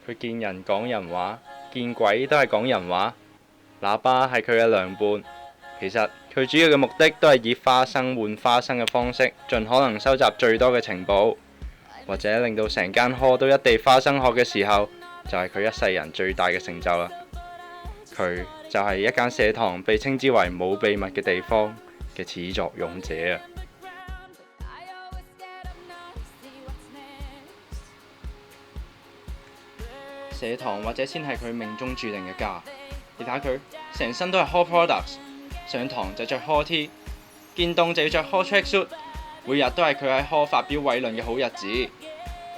佢見人講人話，見鬼都係講人話。喇叭係佢嘅良伴，其實佢主要嘅目的都係以花生換花生嘅方式，盡可能收集最多嘅情報，或者令到成間科都一地花生殼嘅時候，就係佢一世人最大嘅成就啦。佢就係一間社堂被稱之為冇秘密嘅地方嘅始作俑者啊！社堂或者先係佢命中注定嘅家。你睇下佢成身都係 Hall Products， 上堂就着 Hall T， 見凍就要着 Hall Track Suit， 每日都係佢喺 Hall 發表偉論嘅好日子。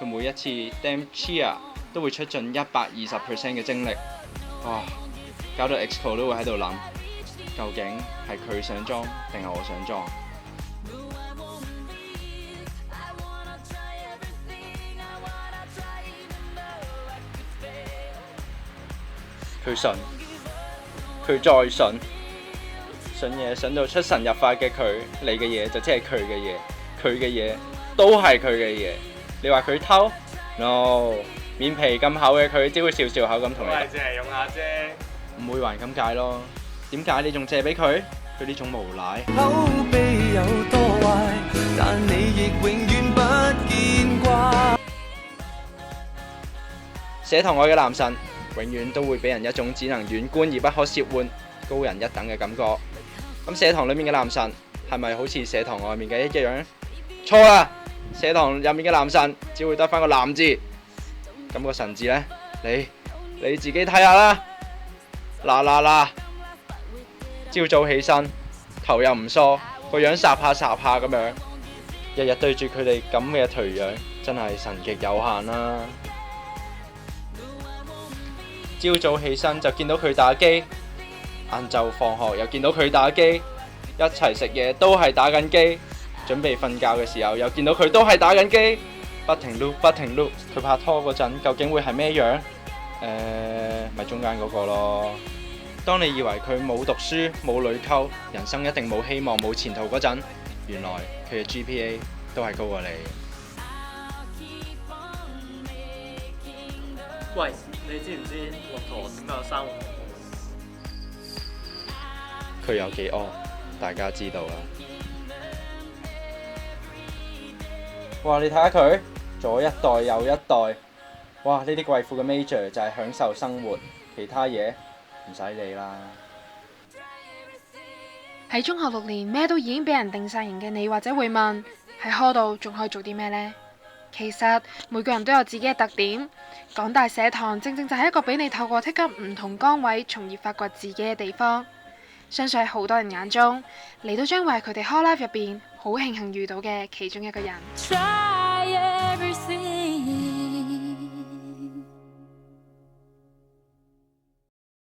佢每一次 Damn Cheer 都會出盡120% 嘅精力，哇！搞到 Exco 都會喺度諗，究竟係佢想裝定係我想裝？佢信，佢再信，信嘢信到出神入化嘅佢，你嘅嘢就即係佢嘅嘢，佢嘅嘢都係佢嘅嘢。你話佢偷 ？No， 面皮咁厚嘅佢，只會笑笑口咁同你。喂，借嚟用下啫。唔會還咁解咯。點解你仲借俾佢？佢呢種無賴。口碑有多壞，但你亦永遠不見掛。社堂外嘅男神，永遠都會俾人一種只能遠觀而不可褻玩、高人一等嘅感覺。咁社堂裏面嘅男神係咪好似社堂外面嘅一樣？錯啦！社堂入面嘅男神只會得返個男字，咁個神字呢？你自己睇下啦。嗱，朝早起身，頭又唔梳，個樣霎下咁樣，日日對住佢哋咁嘅頹樣，真係神極有限啦。朝早起身就見到佢打機，晏晝放學又見到佢打機，一齊食嘢都係打緊機，準備瞓覺嘅時候又見到佢都係打緊機，不停碌。佢拍拖嗰陣究竟會係咩樣？咪中間嗰個咯。當你以為佢冇讀書冇女溝，人生一定冇希望冇前途嗰陣，原來佢嘅 GPA 都係高過你。喂，你知唔知駱駝點解有三個頭？佢有幾惡，大家知道啦。哇！你睇下佢，左一代右一代，哇！呢啲貴婦嘅 major 就係享受生活，其他嘢唔使理啦。喺中學6年，咩都已經俾人定晒型嘅你，或者會問喺科度仲可以做啲咩呢？其實每個人都有自己嘅特點，港大社堂正正就係一個俾你透過剔緊唔同崗位，從而發掘自己嘅地方。相信喺好多人眼中，你都將會係佢哋 Hall Life 入邊好慶幸遇到嘅其中一個人。